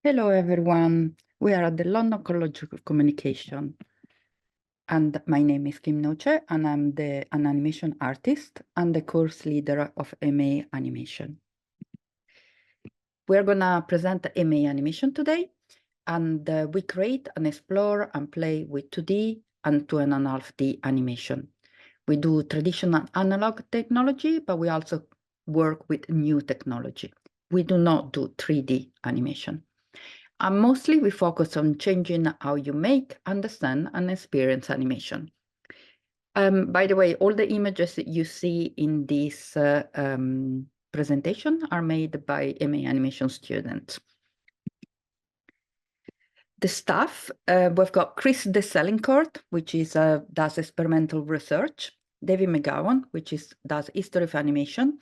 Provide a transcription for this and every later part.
Hello, everyone. We are at the London College of Communication. And my name is Kim Noce, and I'm an animation artist and the course leader of MA Animation. We're going to present MA Animation today, and we create and explore and play with 2D and 2.5D animation. We do traditional analog technology, but we also work with new technology. We do not do 3D animation. And mostly we focus on changing how you make, understand, and experience animation. By the way, all the images that you see in this presentation are made by MA Animation students. The staff, we've got Chris de Selincourt, which does experimental research, David McGowan, which does history of animation,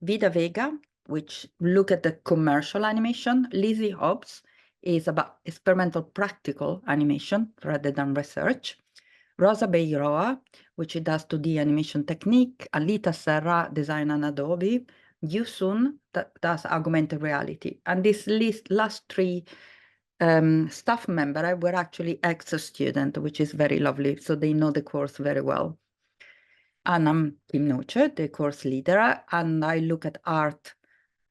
Vida Vega, which look at the commercial animation, Lizzie Hobbs is about experimental practical animation rather than research, Rosa Beiroa, which does 2D animation technique, Alita Serra, design and Adobe, Yusun, that does augmented reality. And this last three staff member were actually ex-student, which is very lovely. So they know the course very well. And I'm Kim Noce, the course leader, and I look at art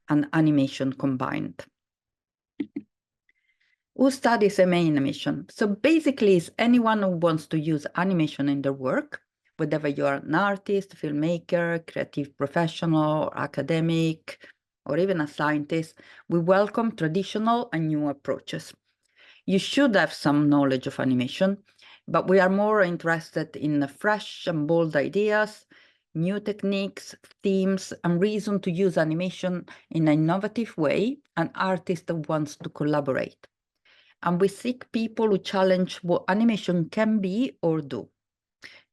and animation combined. Who studies MA animation? So basically, it's anyone who wants to use animation in their work, whether you're an artist, filmmaker, creative professional, or academic, or even a scientist. We welcome traditional and new approaches. You should have some knowledge of animation, but we are more interested in fresh and bold ideas, new techniques, themes, and reason to use animation in an innovative way, and artist that wants to collaborate. And we seek people who challenge what animation can be or do.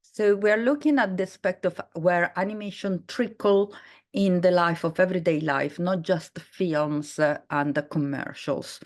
So we're looking at the aspect of where animation trickle in the life of everyday life, not just films and the commercials.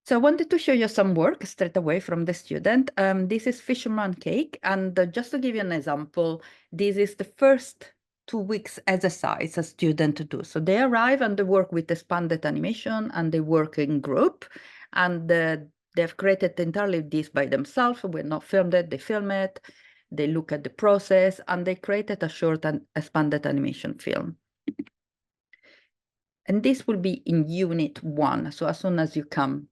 So I wanted to show you some work straight away from the student. This is Fisherman cake. And just to give you an example, this is the first 2 weeks exercise a student to do. So they arrive and they work with expanded animation and they work in group. And they've created entirely this by themselves. We're not filmed it, they film it. They look at the process and they created a short and expanded animation film. And this will be in unit 1. So as soon as you come.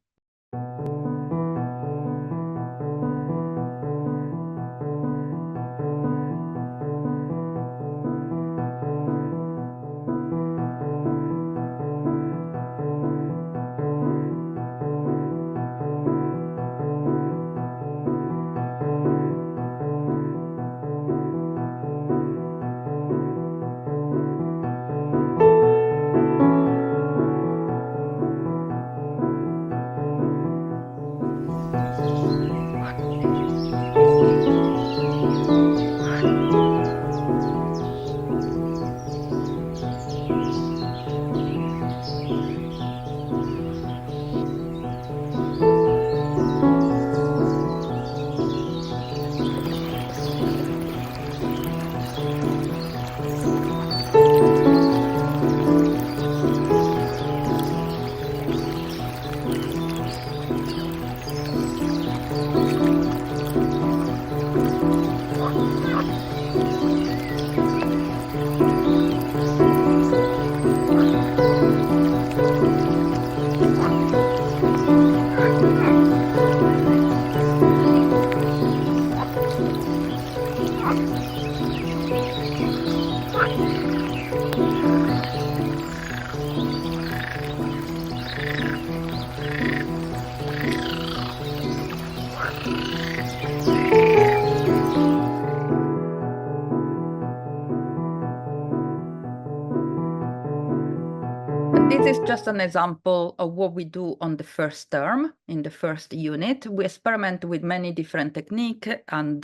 This is just an example of what we do on the first term, in the first unit. We experiment with many different techniques, and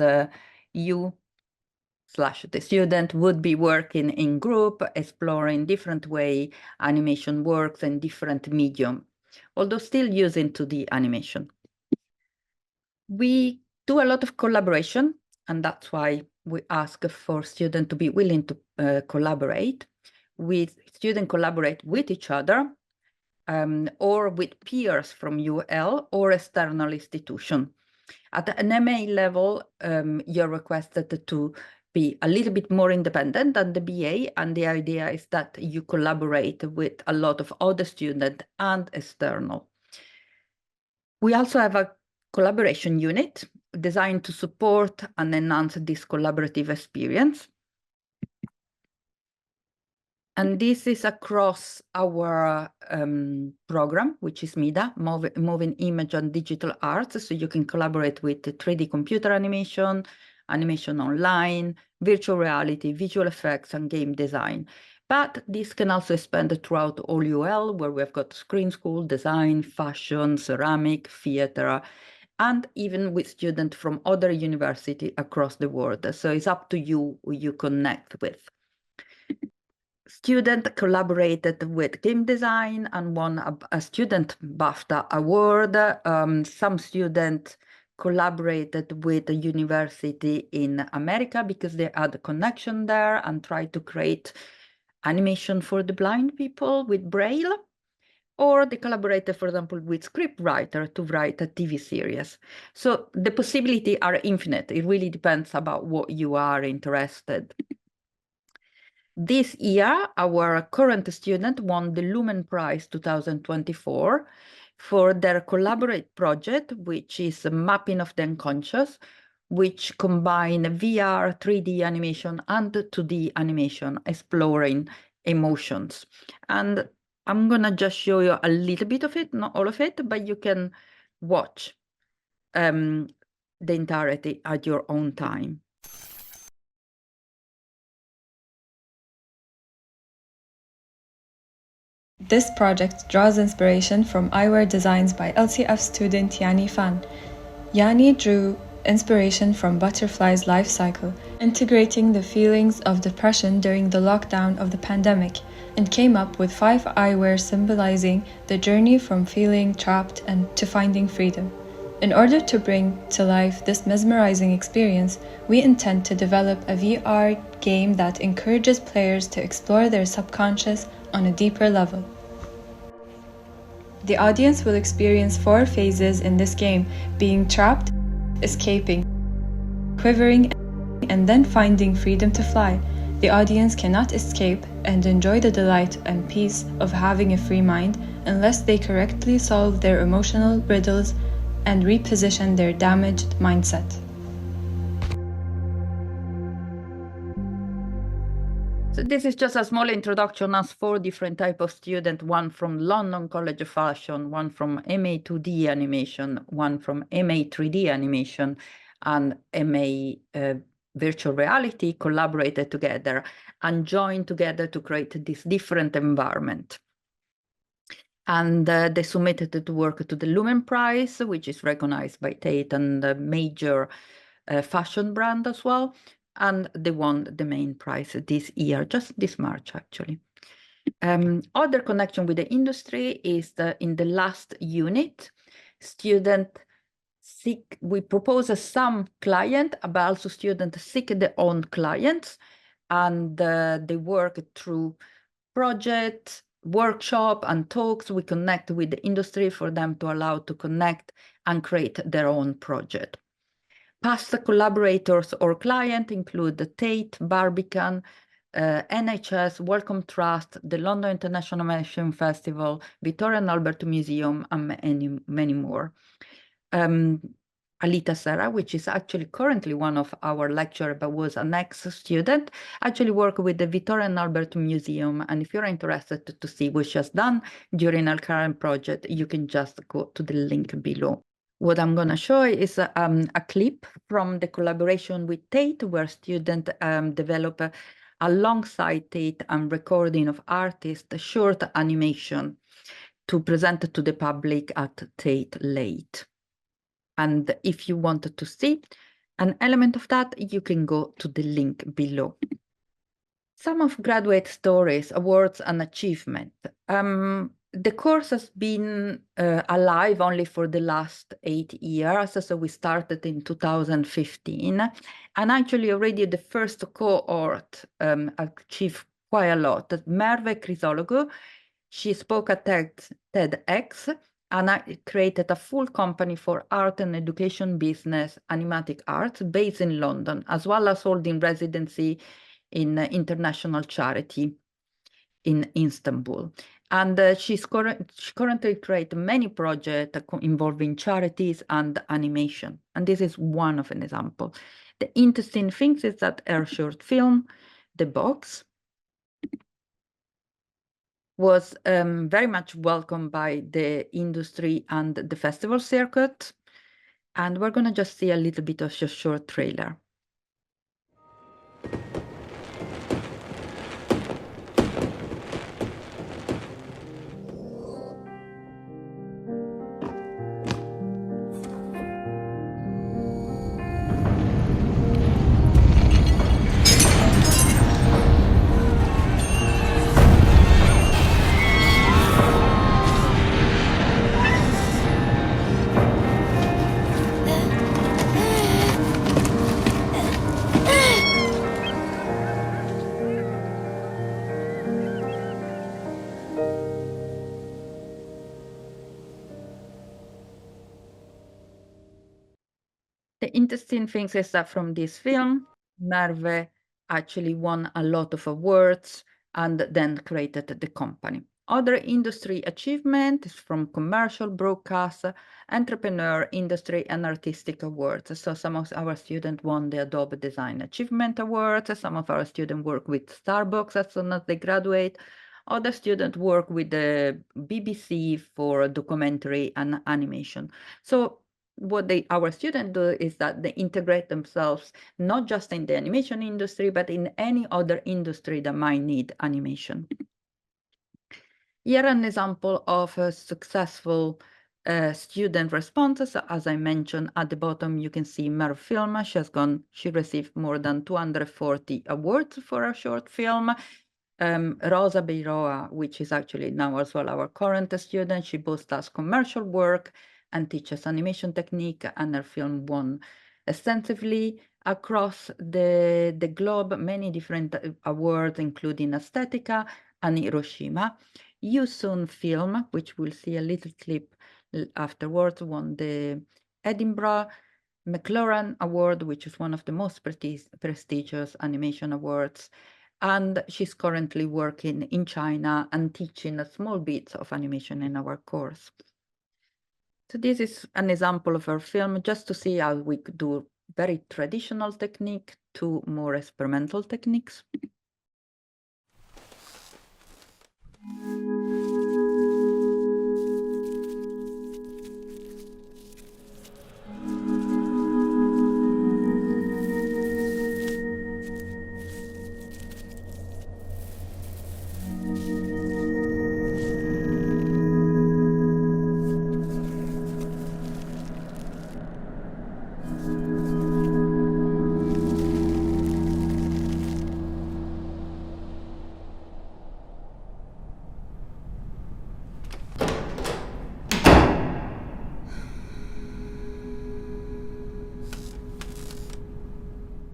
you/the student would be working in group, exploring different way animation works in different medium, although still using 2D animation. We do a lot of collaboration, and that's why we ask for students to be willing to collaborate. students collaborate with each other or with peers from UL or external institution. At an MA level, you're requested to be a little bit more independent than the BA, and the idea is that you collaborate with a lot of other students and external. We also have a collaboration unit designed to support and enhance this collaborative experience. And this is across our program, which is MIDA, Moving Image and Digital Arts. So you can collaborate with 3D computer animation, animation online, virtual reality, visual effects, and game design. But this can also expand throughout all UL, where we've got screen school, design, fashion, ceramic, theater, and even with students from other universities across the world. So it's up to you who you connect with. Student collaborated with game design and won a student BAFTA award. Some students collaborated with the university in America because they had a connection there and tried to create animation for the blind people with Braille. Or they collaborated, for example, with scriptwriter to write a TV series. So the possibilities are infinite. It really depends about what you are interested. This year, our current student won the Lumen Prize 2024 for their collaborate project, which is a mapping of the unconscious, which combine VR, 3D animation, and 2D animation, exploring emotions. And I'm gonna just show you a little bit of it, not all of it, but you can watch the entirety at your own time. This project draws inspiration from eyewear designs by LCF student Yani Fan. Yani drew inspiration from butterfly's life cycle, integrating the feelings of depression during the lockdown of the pandemic, and came up with 5 eyewear symbolizing the journey from feeling trapped and to finding freedom. In order to bring to life this mesmerizing experience, we intend to develop a VR game that encourages players to explore their subconscious on a deeper level. The audience will experience 4 phases in this game, being trapped, escaping, quivering, and then finding freedom to fly. The audience cannot escape and enjoy the delight and peace of having a free mind unless they correctly solve their emotional riddles and reposition their damaged mindset. So this is just a small introduction as 4 different types of students, one from London College of Fashion, one from MA 2D animation, one from MA 3D animation, and MA virtual reality collaborated together and joined together to create this different environment. And they submitted the work to the Lumen Prize, which is recognized by Tate and a major fashion brand as well. And they won the main prize this year, just this March, actually. Other connection with the industry is in the last unit, we propose some client, but also students seek their own clients, and they work through projects, workshop, and talks. We connect with the industry for them to allow to connect and create their own project. Past collaborators or clients include Tate, Barbican, NHS, Wellcome Trust, the London International Animation Festival, Victoria and Albert Museum, and many more. Alita Serra, which is actually currently one of our lecturers, but was an ex-student, actually worked with the Victoria and Albert Museum. And if you're interested to see what she has done during her current project, you can just go to the link below. What I'm going to show is a clip from the collaboration with Tate, where students develop alongside Tate and recording of artists short animation to present to the public at Tate Late. And if you wanted to see an element of that, you can go to the link below. Some of graduate stories, awards, and achievement. The course has been alive only for the last 8 years, so we started in 2015, and actually already the first cohort achieved quite a lot. Merve Chrysologu, she spoke at TEDx and I created a full company for art and education business, Animatic Arts, based in London, as well as holding residency in international charity in Istanbul. And she currently creates many projects involving charities and animation. And this is one of an example. The interesting thing is that her short film, The Box, was very much welcomed by the industry and the festival circuit. And we're going to just see a little bit of a short trailer. The interesting thing is that from this film, Merve actually won a lot of awards and then created the company. Other industry achievements from commercial, broadcast, entrepreneur, industry, and artistic awards. So some of our students won the Adobe Design Achievement Awards. Some of our students work with Starbucks as soon as they graduate. Other students work with the BBC for documentary and animation. So what our students do is that they integrate themselves not just in the animation industry, but in any other industry that might need animation. Here an example of a successful student responses. As I mentioned at the bottom, you can see Merv Film. She received more than 240 awards for a short film. Rosa Beiroa, which is actually now as well our current student, she both does commercial work and teaches animation technique, and her film won extensively across the globe, many different awards, including Aesthetica and Hiroshima. Yusun Film, which we'll see a little clip afterwards, won the Edinburgh McLaren Award, which is one of the most prestigious animation awards. And she's currently working in China and teaching a small bit of animation in our course. So this is an example of her film, just to see how we could do very traditional technique to more experimental techniques.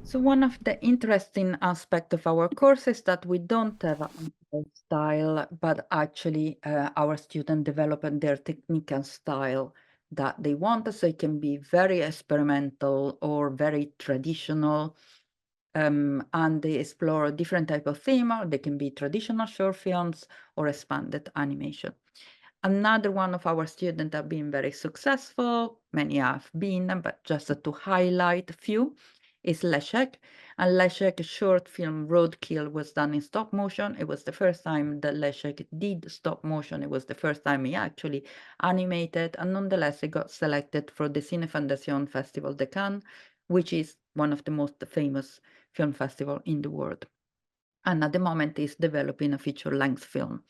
So one of the interesting aspects of our course is that we don't have a style, but actually our students develop their technique and style that they want. So it can be very experimental or very traditional, and they explore different type of theme. They can be traditional short films or expanded animation. Another one of our students have been very successful, many have been, but just to highlight a few, is Leszek. And Leszek's short film Roadkill was done in stop motion. It was the first time that Leszek did stop motion. It was the first time he actually animated, and nonetheless he got selected for the Cine Foundation Festival de Cannes, which is one of the most famous film festival in the world. And at the moment is developing a feature-length film.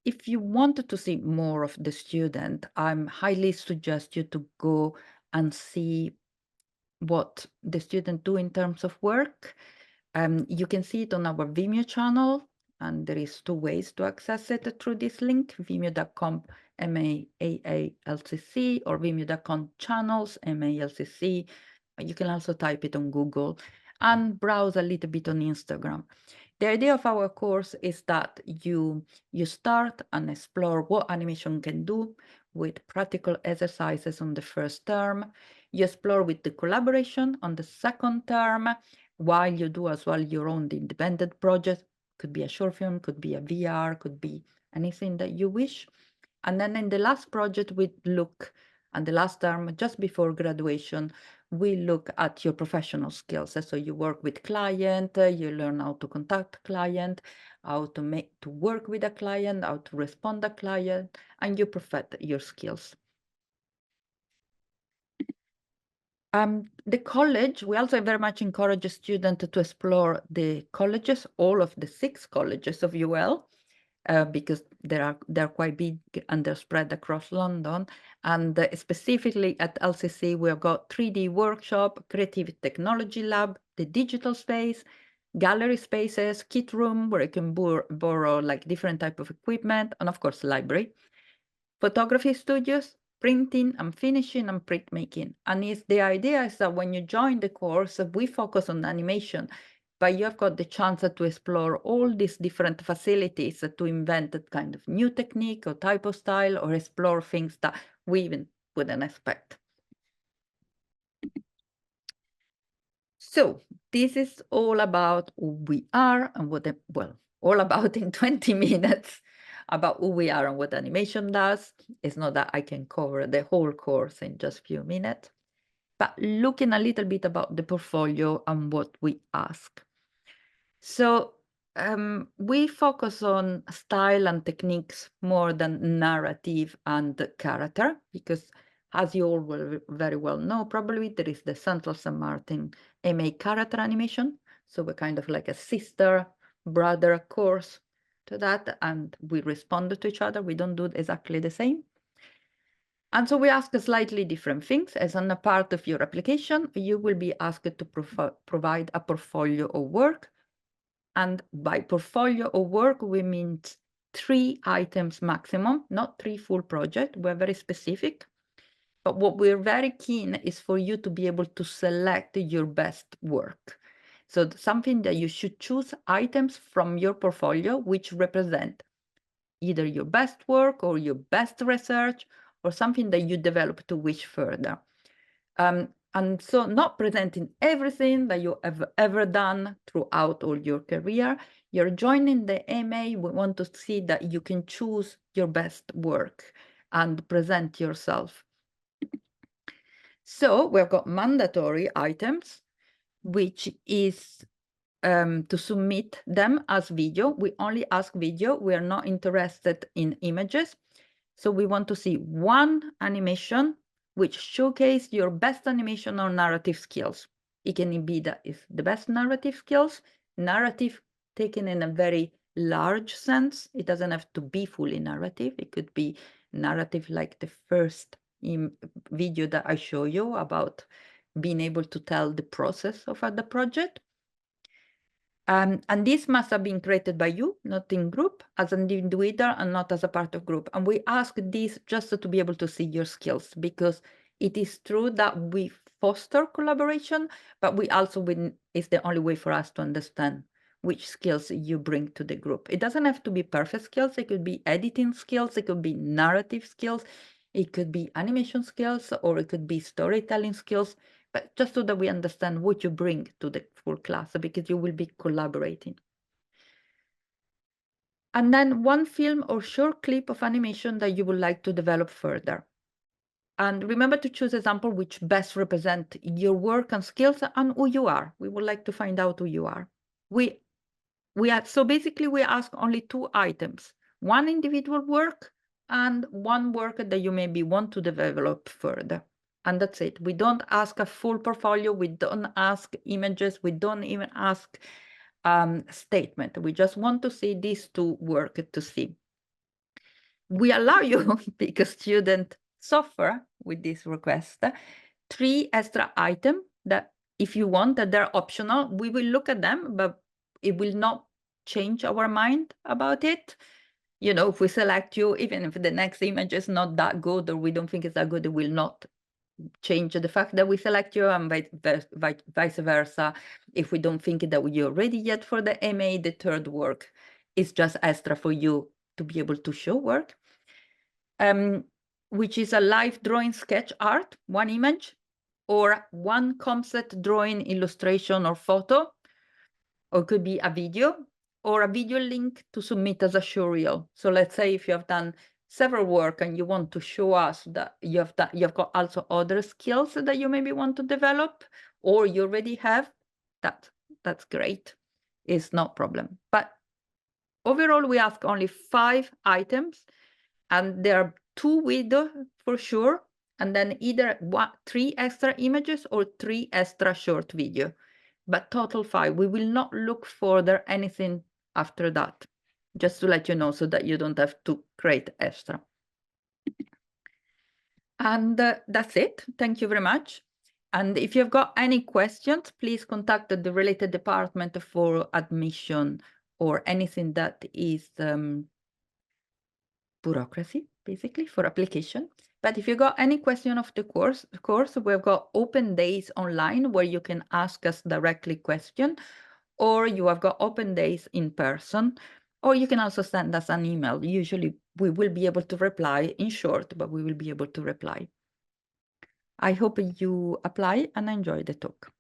If you wanted to see more of the student, I highly suggest you to go and see what the student do in terms of work. You can see it on our Vimeo channel, and there is two ways to access it through this link, vimeo.com MAALCC or vimeo.com channels MALCC. You can also type it on Google and browse a little bit on Instagram. The idea of our course is that you start and explore what animation can do with practical exercises on the first term. You explore with the collaboration on the second term, while you do as well your own independent project. Could be a short film, could be a VR, could be anything that you wish. And then in the last project, we look, and the last term, just before graduation, we look at your professional skills. So you work with client, you learn how to contact client, how to work with a client, how to respond to client, and you perfect your skills. The college, we also very much encourage a student to explore the colleges, all of the 6 colleges of UL, because they're quite big and they're spread across London. And specifically at LCC, we've got 3D workshop, creative technology lab, the digital space, gallery spaces, kit room where you can borrow like different type of equipment, and of course library, photography studios, printing and finishing and printmaking. And the idea is that when you join the course, we focus on animation, but you've got the chance to explore all these different facilities to invent that kind of new technique or type of style, or explore things that we even wouldn't expect. So this is all about who we are and what, all about in 20 minutes about who we are and what animation does. It's not that I can cover the whole course in just a few minutes, but looking a little bit about the portfolio and what we ask. So we focus on style and techniques more than narrative and character, because as you all will very well know, probably there is the Central St. Martin MA character animation. So we're kind of like a sister, brother course to that, and we respond to each other. We don't do exactly the same. And so we ask slightly different things. As on a part of your application, you will be asked to provide a portfolio of work. And by portfolio of work, we mean 3 items maximum, not 3 full projects. We're very specific. But what we're very keen is for you to be able to select your best work. So something that you should choose items from your portfolio which represent either your best work or your best research, or something that you develop to wish further. And so not presenting everything that you have ever done throughout all your career. You're joining the MA, we want to see that you can choose your best work and present yourself. So we've got mandatory items, which is to submit them as video. We only ask video. We are not interested in images. So we want to see 1 animation which showcase your best animation or narrative skills. It can be that is the best narrative skills, narrative taken in a very large sense. It doesn't have to be fully narrative. It could be narrative like the first video that I show you about being able to tell the process of the project. And this must have been created by you, not in group, as an individual and not as a part of group. And we ask this just to be able to see your skills, because it is true that we foster collaboration, but we also it's the only way for us to understand which skills you bring to the group. It doesn't have to be perfect skills. It could be editing skills. It could be narrative skills. It could be animation skills, or it could be storytelling skills. But just so that we understand what you bring to the full class, because you will be collaborating. And then 1 film or short clip of animation that you would like to develop further. And remember to choose example which best represent your work and skills and who you are. We would like to find out who you are. So basically we ask only 2 items, 1 individual work and 1 work that you maybe want to develop further. And that's it. We don't ask a full portfolio. We don't ask images. We don't even ask statement. We just want to see these 2 work to see. We allow you, because students suffer with this request, 3 extra items that if you want, that they're optional. We will look at them, but it will not change our mind about it. You know, if we select you, even if the next image is not that good or we don't think it's that good, it will not change the fact that we select you, and vice versa. If we don't think that you're ready yet for the MA, the third work is just extra for you to be able to show work, which is a live drawing sketch art, one image, or one concept drawing, illustration, or photo, or could be a video, or a video link to submit as a show reel. So let's say if you have done several work and you want to show us that you've got also other skills that you maybe want to develop, or you already have, that's great. It's no problem. But overall, we ask only 5 items, and there are 2 video for sure, and then either 3 extra images or 3 extra short video. But total 5. We will not look further anything after that, just to let you know, so that you don't have to create extra. And that's it. Thank you very much. And if you've got any questions, please contact the related department for admission or anything that is bureaucracy, basically, for application. But if you got any question of the course, we've got open days online where you can ask us directly question, or you have got open days in person, or you can also send us an email. Usually we will be able to reply in short, but we will be able to reply. I hope you apply and enjoy the talk.